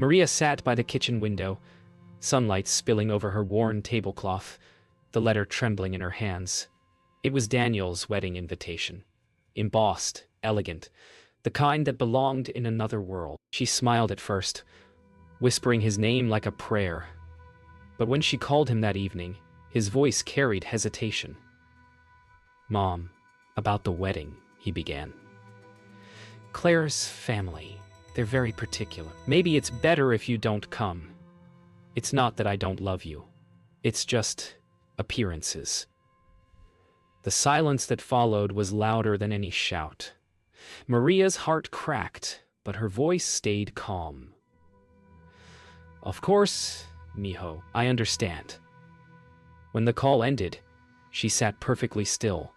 Maria sat by the kitchen window, sunlight spilling over her worn tablecloth, the letter trembling in her hands. It was Daniel's wedding invitation. Embossed, elegant, the kind that belonged in another world. She smiled at first, whispering his name like a prayer. But when she called him that evening, his voice carried hesitation. "Mom, about the wedding," he began. "Claire's family, they're very particular. Maybe it's better if you don't come. It's not that I don't love you. It's just appearances." The silence that followed was louder than any shout. Maria's heart cracked, but her voice stayed calm. "Of course, mijo, I understand." When the call ended, she sat perfectly still.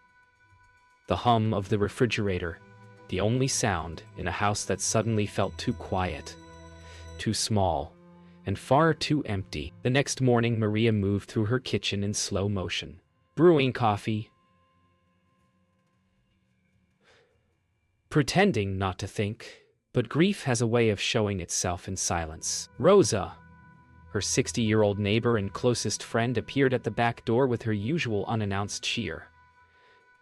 The hum of the refrigerator, the only sound in a house that suddenly felt too quiet, too small, and far too empty. The next morning, Maria moved through her kitchen in slow motion, brewing coffee, pretending not to think, but grief has a way of showing itself in silence. Rosa, her 60-year-old neighbor and closest friend, appeared at the back door with her usual unannounced cheer.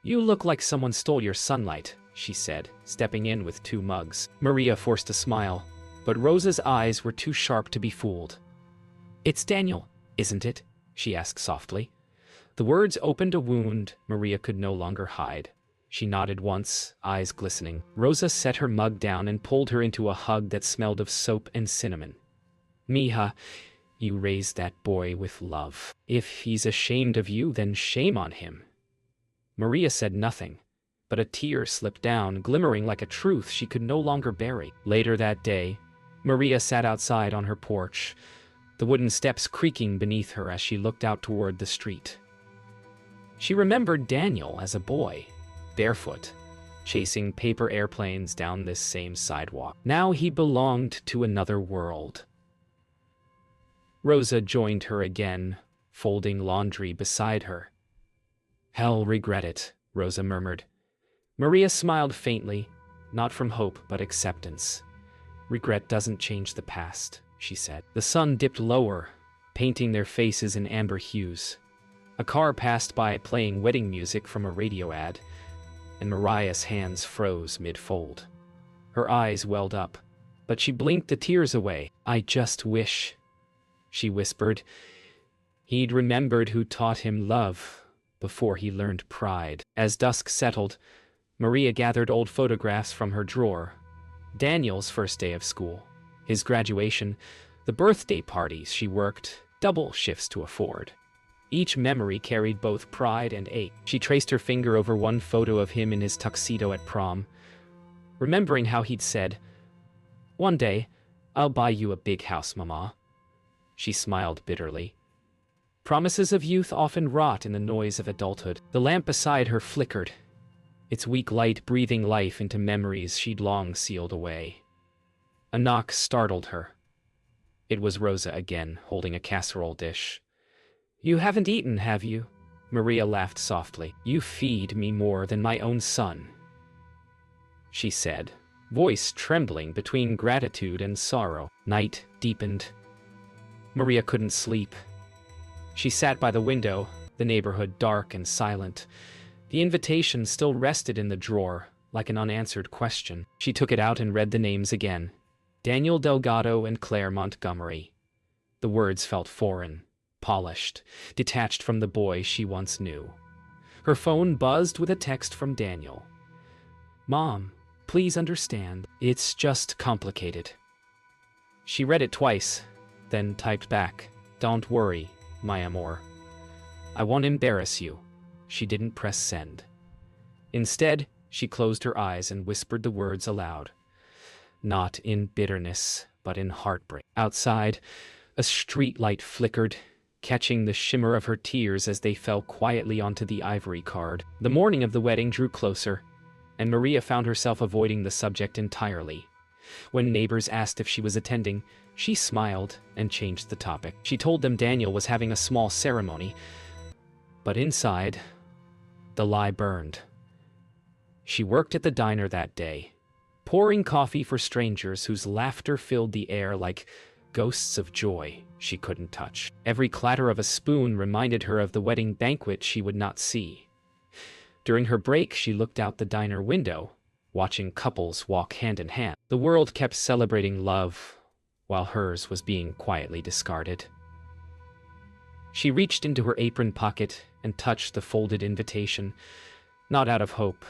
"You look like someone stole your sunlight," she said, stepping in with 2 mugs. Maria forced a smile, but Rosa's eyes were too sharp to be fooled. "It's Daniel, isn't it?" she asked softly. The words opened a wound Maria could no longer hide. She nodded once, eyes glistening. Rosa set her mug down and pulled her into a hug that smelled of soap and cinnamon. "Mija, you raised that boy with love. If he's ashamed of you, then shame on him." Maria said nothing, but a tear slipped down, glimmering like a truth she could no longer bury. Later that day, Maria sat outside on her porch, the wooden steps creaking beneath her as she looked out toward the street. She remembered Daniel as a boy, barefoot, chasing paper airplanes down this same sidewalk. Now he belonged to another world. Rosa joined her again, folding laundry beside her. "Hell, regret it," Rosa murmured. Maria smiled faintly, not from hope but acceptance. "Regret doesn't change the past," she said. The sun dipped lower, painting their faces in amber hues. A car passed by playing wedding music from a radio ad, and Mariah's hands froze mid-fold. Her eyes welled up, but she blinked the tears away. "I just wish," she whispered, "he'd remembered who taught him love before he learned pride." As dusk settled, Maria gathered old photographs from her drawer. Daniel's first day of school, his graduation, the birthday parties she worked double shifts to afford. Each memory carried both pride and ache. She traced her finger over one photo of him in his tuxedo at prom, remembering how he'd said, "One day, I'll buy you a big house, Mama." She smiled bitterly. Promises of youth often rot in the noise of adulthood. The lamp beside her flickered, its weak light breathing life into memories she'd long sealed away. A knock startled her. It was Rosa again, holding a casserole dish. "You haven't eaten, have you?" Maria laughed softly. "You feed me more than my own son," she said, voice trembling between gratitude and sorrow. Night deepened. Maria couldn't sleep. She sat by the window, the neighborhood dark and silent. The invitation still rested in the drawer, like an unanswered question. She took it out and read the names again. Daniel Delgado and Claire Montgomery. The words felt foreign, polished, detached from the boy she once knew. Her phone buzzed with a text from Daniel. "Mom, please understand, it's just complicated." She read it twice, then typed back, "Don't worry, my amor. I won't embarrass you." She didn't press send. Instead, she closed her eyes and whispered the words aloud. Not in bitterness, but in heartbreak. Outside, a street light flickered, catching the shimmer of her tears as they fell quietly onto the ivory card. The morning of the wedding drew closer, and Maria found herself avoiding the subject entirely. When neighbors asked if she was attending, she smiled and changed the topic. She told them Daniel was having a small ceremony, but inside, the lie burned. She worked at the diner that day, pouring coffee for strangers whose laughter filled the air like ghosts of joy she couldn't touch. Every clatter of a spoon reminded her of the wedding banquet she would not see. During her break, she looked out the diner window, watching couples walk hand in hand. The world kept celebrating love, while hers was being quietly discarded. She reached into her apron pocket and touched the folded invitation, not out of hope,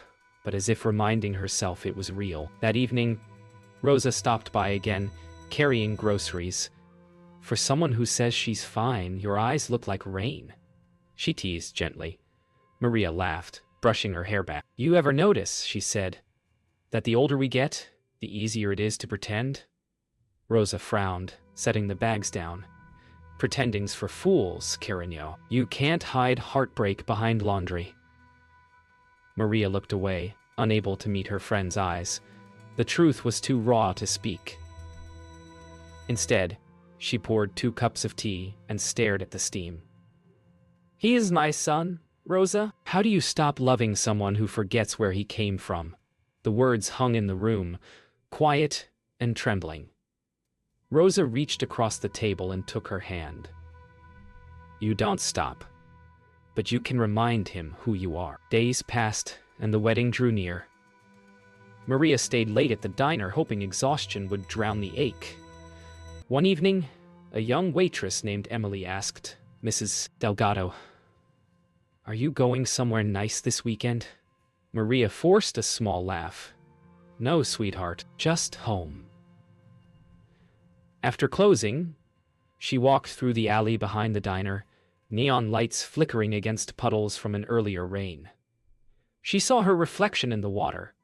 but as if reminding herself it was real. That evening, Rosa stopped by again, carrying groceries. "For someone who says she's fine, your eyes look like rain," she teased gently. Maria laughed, brushing her hair back. "You ever notice," she said, "that the older we get, the easier it is to pretend?" Rosa frowned, setting the bags down. "Pretending's for fools, Carigno. You can't hide heartbreak behind laundry." Maria looked away, unable to meet her friend's eyes. The truth was too raw to speak. Instead, she poured 2 cups of tea and stared at the steam. "He is my son, Rosa. How do you stop loving someone who forgets where he came from?" The words hung in the room, quiet and trembling. Rosa reached across the table and took her hand. "You don't stop, but you can remind him who you are." Days passed, and the wedding drew near. Maria stayed late at the diner, hoping exhaustion would drown the ache. One evening, a young waitress named Emily asked, "Mrs. Delgado, are you going somewhere nice this weekend?" Maria forced a small laugh. "No, sweetheart, just home." After closing, she walked through the alley behind the diner, neon lights flickering against puddles from an earlier rain. She saw her reflection in the water,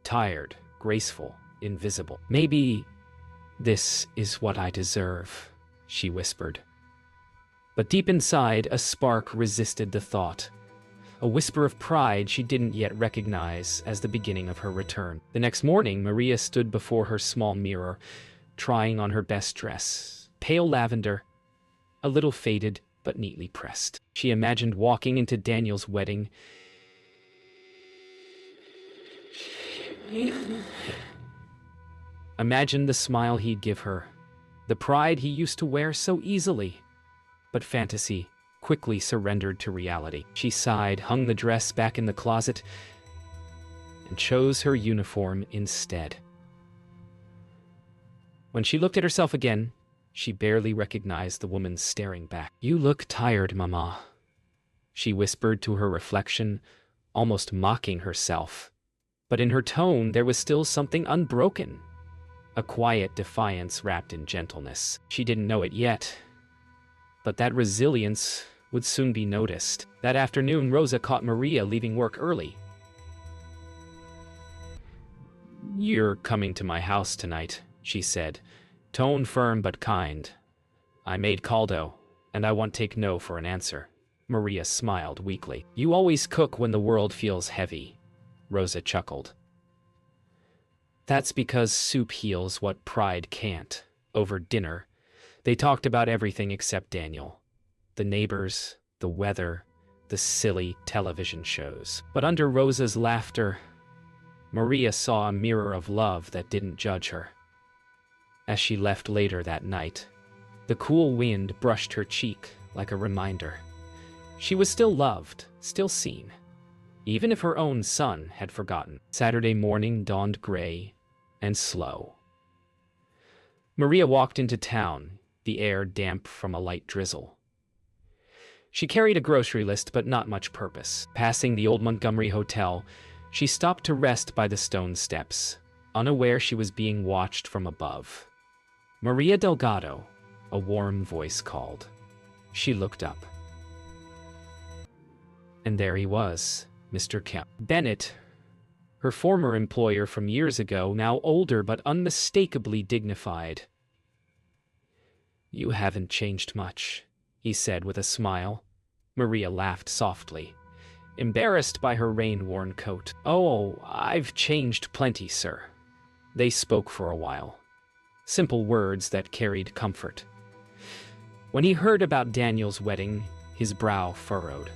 tired, graceful, invisible. "Maybe this is what I deserve," she whispered. But deep inside, a spark resisted the thought, a whisper of pride she didn't yet recognize as the beginning of her return. The next morning, Maria stood before her small mirror, trying on her best dress, pale lavender, a little faded but neatly pressed. She imagined walking into Daniel's wedding. Imagined the smile he'd give her, the pride he used to wear so easily. But fantasy quickly surrendered to reality. She sighed, hung the dress back in the closet, and chose her uniform instead. When she looked at herself again, she barely recognized the woman staring back. "You look tired, Mama," she whispered to her reflection, almost mocking herself. But in her tone there was still something unbroken, a quiet defiance wrapped in gentleness. She didn't know it yet, but that resilience would soon be noticed. That afternoon, Rosa caught Maria leaving work early. "You're coming to my house tonight," she said, tone firm but kind. "I made caldo, and I won't take no for an answer." Maria smiled weakly. "You always cook when the world feels heavy," Rosa chuckled. "That's because soup heals what pride can't." Over dinner, they talked about everything except Daniel. The neighbors, the weather, the silly television shows. But under Rosa's laughter, Maria saw a mirror of love that didn't judge her. As she left later that night, the cool wind brushed her cheek like a reminder. She was still loved, still seen, even if her own son had forgotten. Saturday morning dawned gray and slow. Maria walked into town, the air damp from a light drizzle. She carried a grocery list, but not much purpose. Passing the old Montgomery Hotel, she stopped to rest by the stone steps, unaware she was being watched from above. "Maria Delgado," a warm voice called. She looked up. And there he was, Mr. Kemp. Bennett, her former employer from years ago, now older but unmistakably dignified. "You haven't changed much," he said with a smile. Maria laughed softly, embarrassed by her rain-worn coat. "Oh, I've changed plenty, sir." They spoke for a while. Simple words that carried comfort. When he heard about Daniel's wedding, his brow furrowed.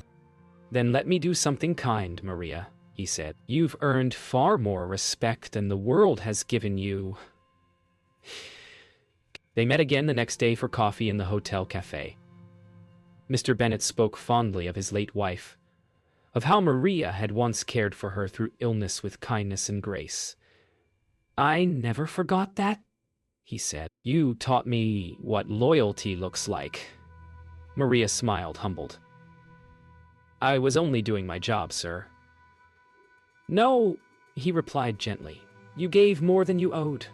"Then let me do something kind, Maria," he said. "You've earned far more respect than the world has given you." They met again the next day for coffee in the hotel cafe. Mr. Bennet spoke fondly of his late wife, of how Maria had once cared for her through illness with kindness and grace. "I never forgot that," he said. "You taught me what loyalty looks like." Maria smiled, humbled. "I was only doing my job, sir." "No," he replied gently. "You gave more than you owed."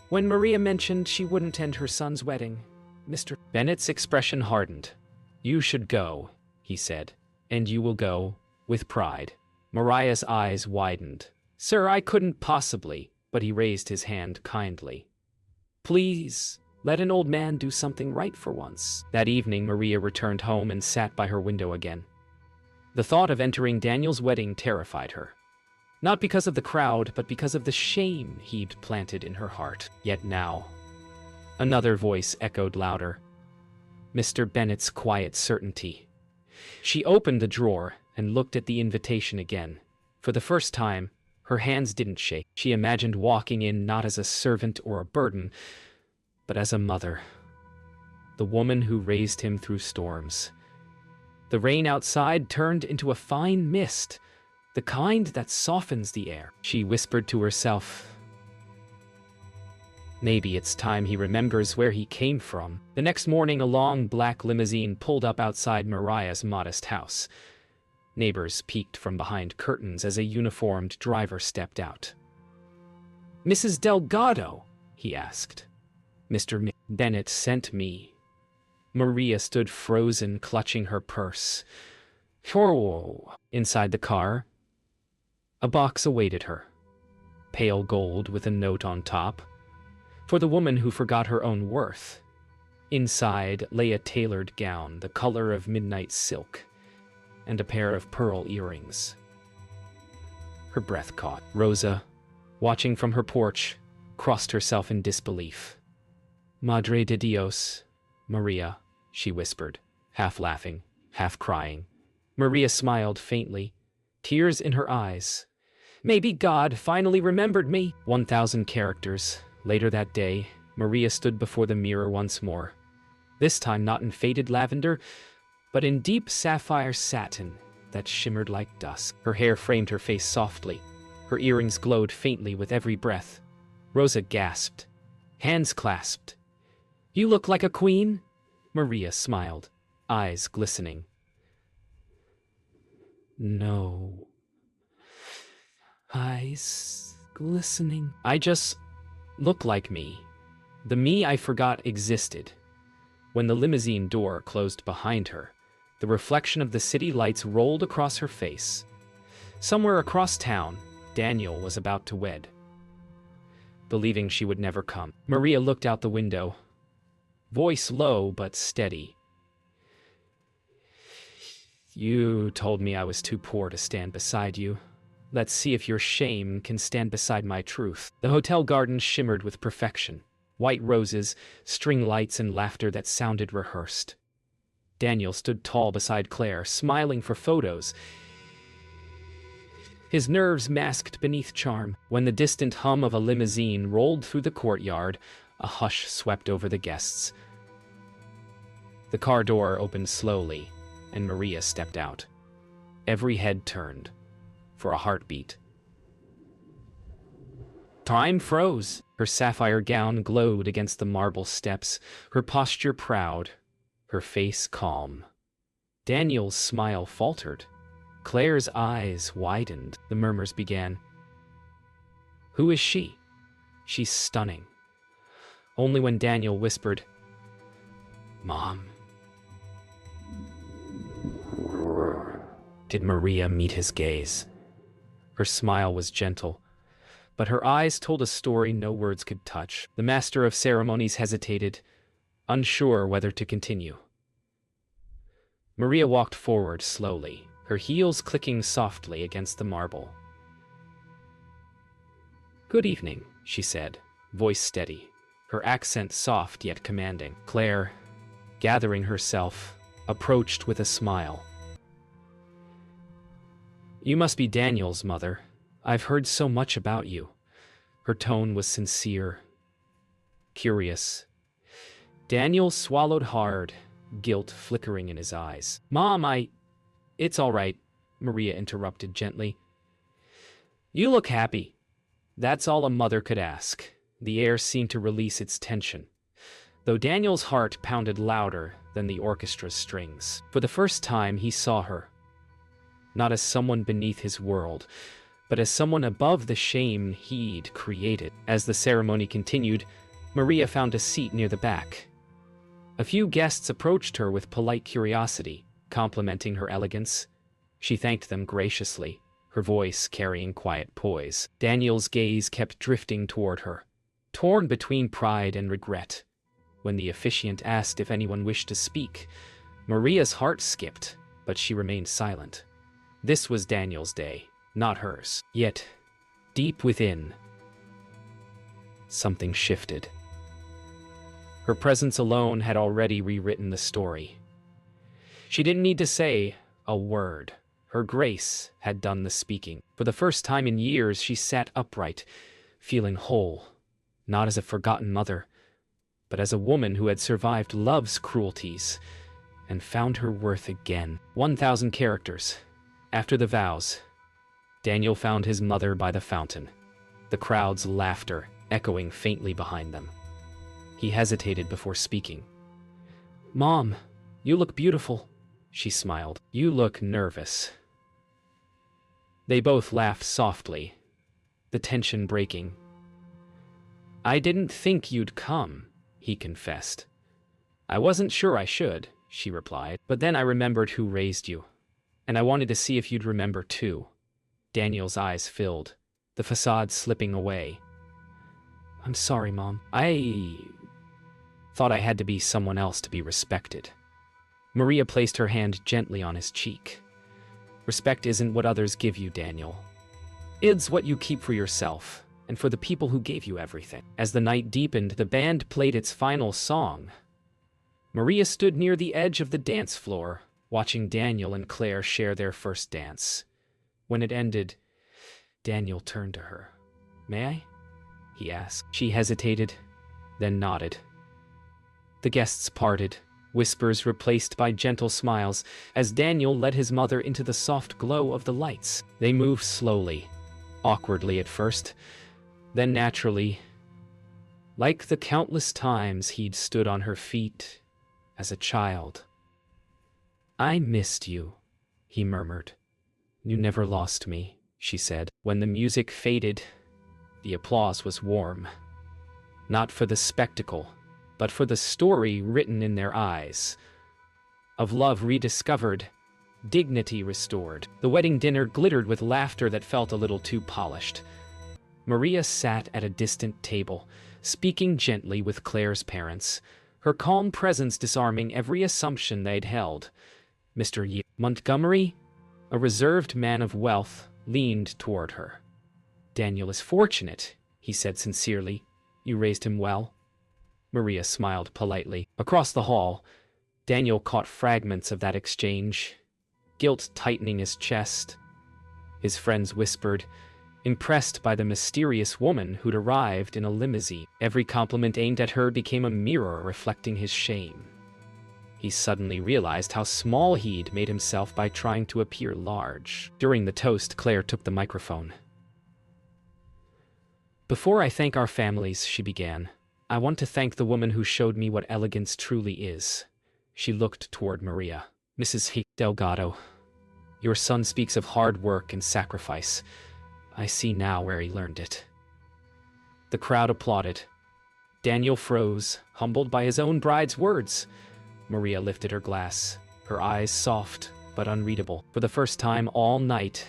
When Maria mentioned she wouldn't end her son's wedding, Mr. Bennet's expression hardened. "You should go," he said, "and you will go with pride." Mariah's eyes widened. "Sir, I couldn't possibly," but he raised his hand kindly. "Please, let an old man do something right for once." That evening, Maria returned home and sat by her window again. The thought of entering Daniel's wedding terrified her. Not because of the crowd, but because of the shame he'd planted in her heart. Yet now, another voice echoed louder. Mr. Bennet's quiet certainty. She opened the drawer and looked at the invitation again. For the first time, her hands didn't shake. She imagined walking in not as a servant or a burden, but as a mother. The woman who raised him through storms. The rain outside turned into a fine mist, the kind that softens the air. She whispered to herself, "Maybe it's time he remembers where he came from." The next morning, a long black limousine pulled up outside Mariah's modest house. Neighbors peeked from behind curtains as a uniformed driver stepped out. "Mrs. Delgado?" he asked. "Mr. Bennet sent me." Maria stood frozen, clutching her purse. "Whoa!" Inside the car, a box awaited her. Pale gold with a note on top. For the woman who forgot her own worth. Inside lay a tailored gown, the color of midnight silk, and a pair of pearl earrings. Her breath caught. Rosa, watching from her porch, crossed herself in disbelief. "Madre de Dios, Maria," she whispered, half laughing, half crying. Maria smiled faintly, tears in her eyes. "Maybe God finally remembered me." 1,000 characters. Later that day, Maria stood before the mirror once more. This time not in faded lavender, but in deep sapphire satin that shimmered like dusk. Her hair framed her face softly. Her earrings glowed faintly with every breath. Rosa gasped, hands clasped. "You look like a queen?" Maria smiled, eyes glistening. "No. Eyes glistening. I just look like me. The me I forgot existed." When the limousine door closed behind her, the reflection of the city lights rolled across her face. Somewhere across town, Daniel was about to wed. Believing she would never come, Maria looked out the window, voice low but steady. "You told me I was too poor to stand beside you. Let's see if your shame can stand beside my truth." The hotel garden shimmered with perfection. White roses, string lights, and laughter that sounded rehearsed. Daniel stood tall beside Claire, smiling for photos, his nerves masked beneath charm. When the distant hum of a limousine rolled through the courtyard, a hush swept over the guests. The car door opened slowly, and Maria stepped out. Every head turned for a heartbeat. Time froze. Her sapphire gown glowed against the marble steps, her posture proud, her face calm. Daniel's smile faltered. Claire's eyes widened. The murmurs began. "Who is she? She's stunning." Only when Daniel whispered, "Mom," did Maria meet his gaze. Her smile was gentle, but her eyes told a story no words could touch. The master of ceremonies hesitated, unsure whether to continue. Maria walked forward slowly, her heels clicking softly against the marble. "Good evening," she said, voice steady, her accent soft yet commanding. Claire, gathering herself, approached with a smile. "You must be Daniel's mother. I've heard so much about you." Her tone was sincere. curious. Daniel swallowed hard, guilt flickering in his eyes. "Mom, It's all right," Maria interrupted gently. "You look happy. That's all a mother could ask." The air seemed to release its tension, though Daniel's heart pounded louder than the orchestra's strings. For the first time, he saw her, not as someone beneath his world, but as someone above the shame he'd created. As the ceremony continued, Maria found a seat near the back. A few guests approached her with polite curiosity, complimenting her elegance. She thanked them graciously, her voice carrying quiet poise. Daniel's gaze kept drifting toward her, torn between pride and regret. When the officiant asked if anyone wished to speak, Maria's heart skipped, but she remained silent. This was Daniel's day, not hers. Yet, deep within, something shifted. Her presence alone had already rewritten the story. She didn't need to say a word. Her grace had done the speaking. For the first time in years, she sat upright, feeling whole, not as a forgotten mother, but as a woman who had survived love's cruelties and found her worth again. 1,000 characters. After the vows, Daniel found his mother by the fountain, the crowd's laughter echoing faintly behind them. He hesitated before speaking. "Mom, you look beautiful," she smiled. "You look nervous." They both laughed softly, the tension breaking. "I didn't think you'd come," he confessed. "I wasn't sure I should," she replied. "But then I remembered who raised you, and I wanted to see if you'd remember too." Daniel's eyes filled, the facade slipping away. "I'm sorry, Mom. I thought I had to be someone else to be respected." Maria placed her hand gently on his cheek. "Respect isn't what others give you, Daniel. It's what you keep for yourself and for the people who gave you everything." As the night deepened, the band played its final song. Maria stood near the edge of the dance floor, watching Daniel and Claire share their first dance. When it ended, Daniel turned to her. "May I?" he asked. She hesitated, then nodded. The guests parted, whispers replaced by gentle smiles, as Daniel led his mother into the soft glow of the lights. They moved slowly, awkwardly at first, then naturally, like the countless times he'd stood on her feet as a child. "I missed you," he murmured. "You never lost me," she said. When the music faded, the applause was warm. Not for the spectacle, but for the story written in their eyes. Of love rediscovered, dignity restored. The wedding dinner glittered with laughter that felt a little too polished. Maria sat at a distant table, speaking gently with Claire's parents, her calm presence disarming every assumption they'd held. Mr. Montgomery, a reserved man of wealth, leaned toward her. "Daniel is fortunate," he said sincerely. "You raised him well." Maria smiled politely. Across the hall, Daniel caught fragments of that exchange, guilt tightening his chest. His friends whispered, impressed by the mysterious woman who'd arrived in a limousine. Every compliment aimed at her became a mirror reflecting his shame. He suddenly realized how small he'd made himself by trying to appear large. During the toast, Claire took the microphone. "Before I thank our families," she began, "I want to thank the woman who showed me what elegance truly is." She looked toward Maria. "Mrs. Delgado, your son speaks of hard work and sacrifice. I see now where he learned it." The crowd applauded. Daniel froze, humbled by his own bride's words. Maria lifted her glass, her eyes soft but unreadable. For the first time all night,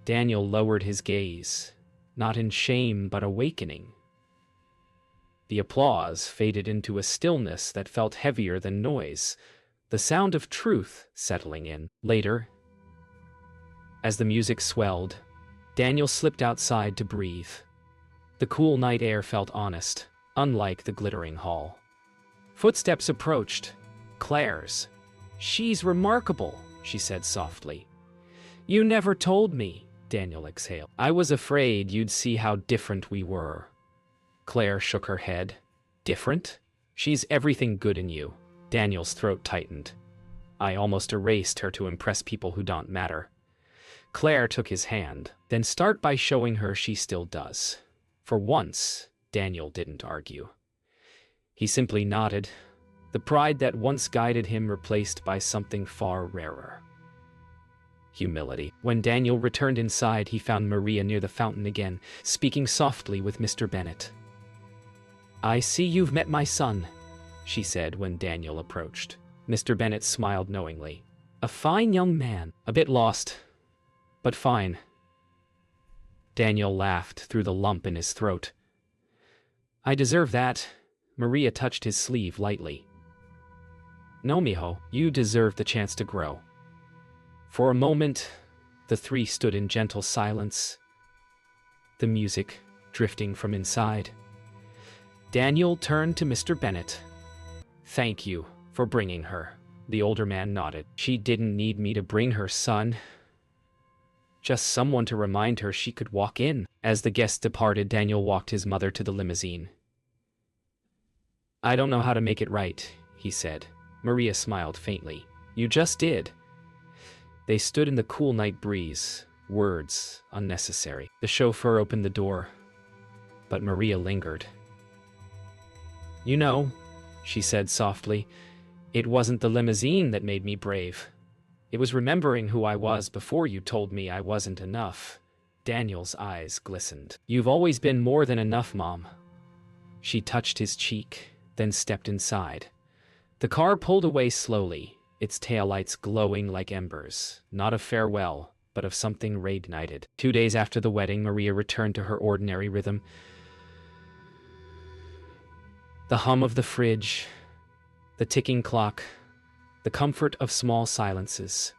Daniel lowered his gaze, not in shame but awakening. The applause faded into a stillness that felt heavier than noise, the sound of truth settling in. Later, as the music swelled, Daniel slipped outside to breathe. The cool night air felt honest, unlike the glittering hall. Footsteps approached. Claire's. "She's remarkable," she said softly. "You never told me," Daniel exhaled. "I was afraid you'd see how different we were." Claire shook her head. Different? She's everything good in you. Daniel's throat tightened. I almost erased her to impress people who don't matter. Claire took his hand, then start by showing her she still does. For once, Daniel didn't argue. He simply nodded, the pride that once guided him replaced by something far rarer. Humility. When Daniel returned inside, he found Maria near the fountain again, speaking softly with Mr. Bennet. "I see you've met my son," she said when Daniel approached. Mr. Bennet smiled knowingly. "A fine young man, a bit lost, but fine." Daniel laughed through the lump in his throat. "I deserve that." Maria touched his sleeve lightly. "No, mijo, you deserve the chance to grow." For a moment, the three stood in gentle silence, the music drifting from inside. Daniel turned to Mr. Bennet. "Thank you for bringing her." The older man nodded. "She didn't need me to bring her, son. Just someone to remind her she could walk in." As the guests departed, Daniel walked his mother to the limousine. "I don't know how to make it right," he said. Maria smiled faintly. "You just did." They stood in the cool night breeze, words unnecessary. The chauffeur opened the door, but Maria lingered. "You know," she said softly, "it wasn't the limousine that made me brave. It was remembering who I was before you told me I wasn't enough." Daniel's eyes glistened. "You've always been more than enough, Mom." She touched his cheek, then stepped inside. The car pulled away slowly, its taillights glowing like embers, not of farewell, but of something reignited. 2 days after the wedding, Maria returned to her ordinary rhythm. The hum of the fridge, the ticking clock, the comfort of small silences.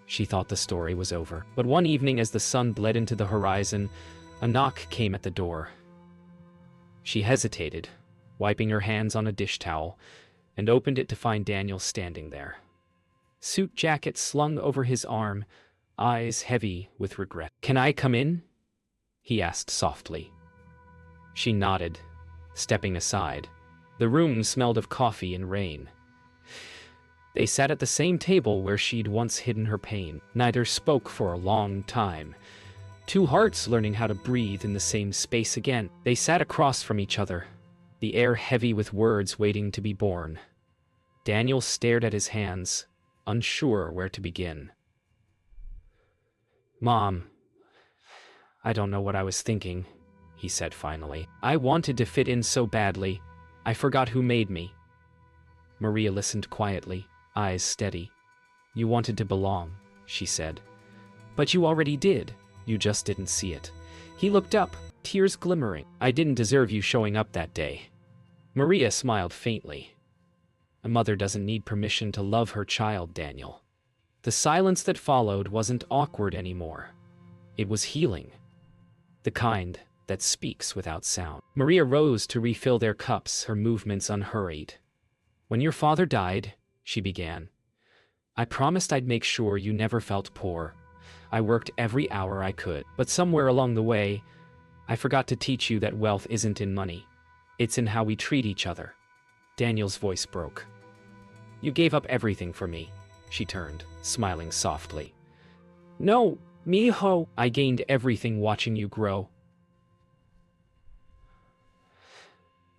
She thought the story was over. But one evening, as the sun bled into the horizon, a knock came at the door. She hesitated, wiping her hands on a dish towel, and opened it to find Daniel standing there. Suit jacket slung over his arm, eyes heavy with regret. "Can I come in?" he asked softly. She nodded, stepping aside. The room smelled of coffee and rain. They sat at the same table where she'd once hidden her pain. Neither spoke for a long time. Two hearts learning how to breathe in the same space again. They sat across from each other, the air heavy with words waiting to be born. Daniel stared at his hands, unsure where to begin. "Mom, I don't know what I was thinking," he said finally. "I wanted to fit in so badly, I forgot who made me." Maria listened quietly, eyes steady. "You wanted to belong," she said. "But you already did, you just didn't see it." He looked up, tears glimmering. "I didn't deserve you showing up that day." Maria smiled faintly. "A mother doesn't need permission to love her child, Daniel." The silence that followed wasn't awkward anymore. It was healing. The kind that speaks without sound. Maria rose to refill their cups, her movements unhurried. "When your father died," she began, "I promised I'd make sure you never felt poor. I worked every hour I could. But somewhere along the way, I forgot to teach you that wealth isn't in money. It's in how we treat each other." Daniel's voice broke. "You gave up everything for me." She turned, smiling softly. "No, mijo. I gained everything watching you grow.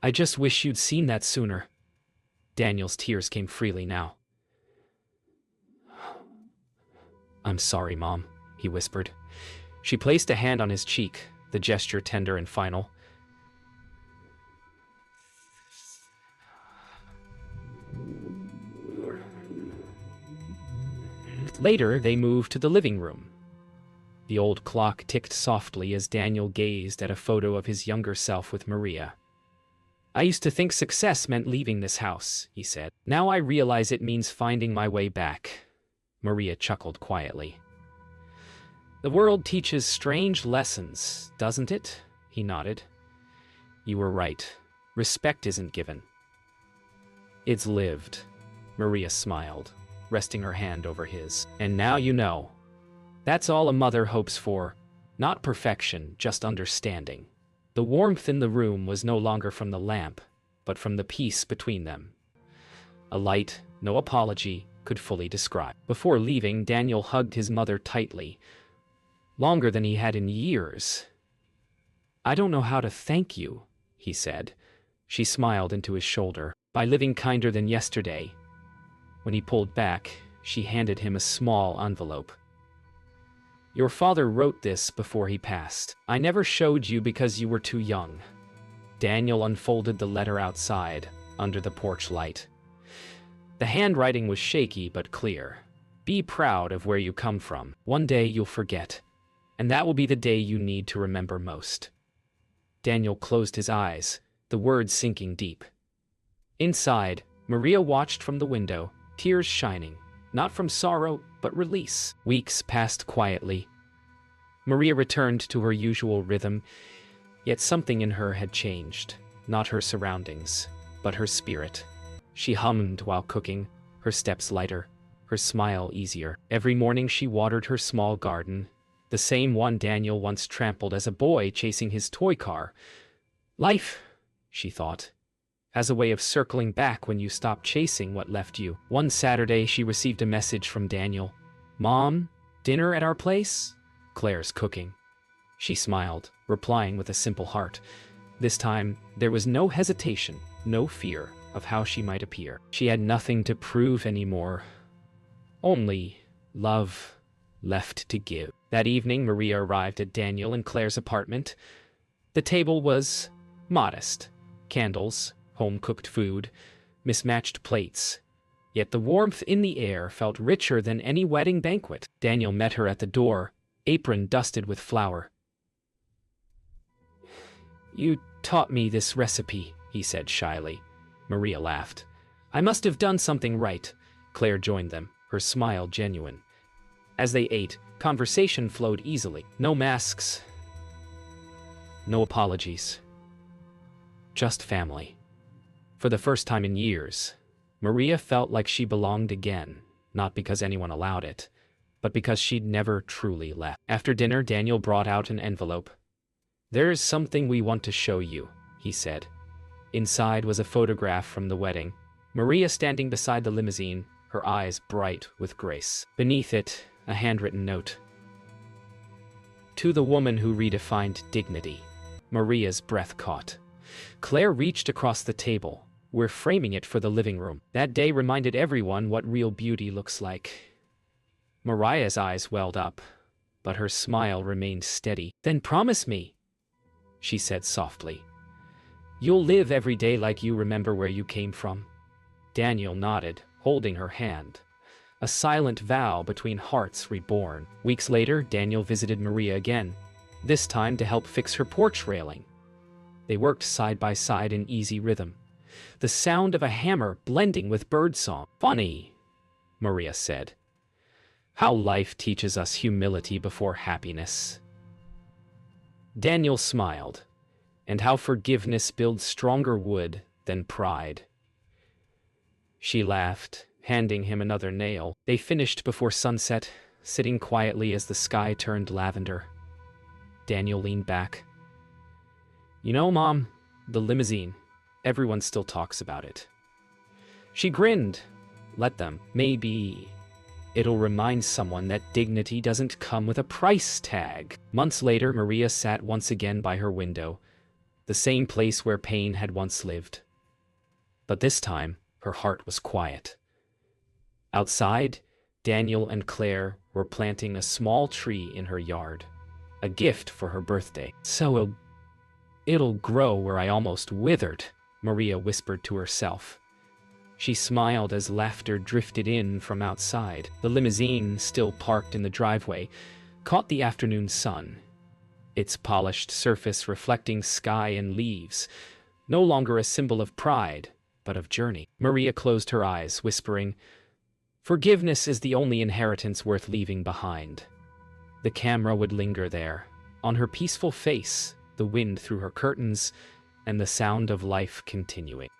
I just wish you'd seen that sooner." Daniel's tears came freely now. "I'm sorry, Mom," he whispered. She placed a hand on his cheek, the gesture tender and final. Later, they moved to the living room. The old clock ticked softly as Daniel gazed at a photo of his younger self with Maria. "I used to think success meant leaving this house," he said. "Now I realize it means finding my way back." Maria chuckled quietly. "The world teaches strange lessons, doesn't it?" He nodded. "You were right. Respect isn't given. It's lived." Maria smiled, resting her hand over his. "And now you know. That's all a mother hopes for. Not perfection, just understanding." The warmth in the room was no longer from the lamp. but from the peace between them. A light, no apology, could fully describe. Before leaving, Daniel hugged his mother tightly, longer than he had in years. "I don't know how to thank you," he said. She smiled into his shoulder. "By living kinder than yesterday." When he pulled back, she handed him a small envelope. "Your father wrote this before he passed. I never showed you because you were too young." Daniel unfolded the letter outside, under the porch light. The handwriting was shaky but clear. "Be proud of where you come from. One day you'll forget, and that will be the day you need to remember most." Daniel closed his eyes, the words sinking deep. Inside, Maria watched from the window, tears shining, not from sorrow, but release. Weeks passed quietly. Maria returned to her usual rhythm, yet something in her had changed. Not her surroundings, but her spirit. She hummed while cooking, her steps lighter, her smile easier. Every morning she watered her small garden, the same one Daniel once trampled as a boy chasing his toy car. Life, she thought, has a way of circling back when you stop chasing what left you. One Saturday, she received a message from Daniel. "Mom, dinner at our place? Claire's cooking." She smiled, replying with a simple heart. This time, there was no hesitation, no fear of how she might appear. She had nothing to prove anymore, only love left to give. That evening, Maria arrived at Daniel and Claire's apartment. The table was modest. Candles, home-cooked food, mismatched plates. Yet the warmth in the air felt richer than any wedding banquet. Daniel met her at the door, apron dusted with flour. "You taught me this recipe," he said shyly. Maria laughed. "I must have done something right." Claire joined them, her smile genuine. As they ate, conversation flowed easily. No masks, no apologies. Just family. For the first time in years, Maria felt like she belonged again, not because anyone allowed it, but because she'd never truly left. After dinner, Daniel brought out an envelope. "There's something we want to show you," he said. Inside was a photograph from the wedding. Maria standing beside the limousine, her eyes bright with grace. Beneath it, a handwritten note. "To the woman who redefined dignity." Maria's breath caught. Claire reached across the table. "We're framing it for the living room." That day reminded everyone what real beauty looks like. Maria's eyes welled up, but her smile remained steady. "Then promise me," she said softly. "You'll live every day like you remember where you came from." Daniel nodded, holding her hand. A silent vow between hearts reborn. Weeks later, Daniel visited Maria again, this time to help fix her porch railing. They worked side by side in easy rhythm, the sound of a hammer blending with birdsong. "Funny," Maria said, "how life teaches us humility before happiness." Daniel smiled, "And how forgiveness builds stronger wood than pride." She laughed, handing him another nail. They finished before sunset, sitting quietly as the sky turned lavender. Daniel leaned back. "You know, Mom, the limousine, everyone still talks about it." She grinned. "Let them. Maybe it'll remind someone that dignity doesn't come with a price tag." Months later, Maria sat once again by her window, the same place where pain had once lived. But this time, her heart was quiet. Outside, Daniel and Claire were planting a small tree in her yard, a gift for her birthday. "So it'll grow where I almost withered," Maria whispered to herself. She smiled as laughter drifted in from outside. The limousine, still parked in the driveway, caught the afternoon sun, its polished surface reflecting sky and leaves, no longer a symbol of pride, but of journey. Maria closed her eyes, whispering, "Forgiveness is the only inheritance worth leaving behind." The camera would linger there, on her peaceful face, the wind through her curtains, and the sound of life continuing.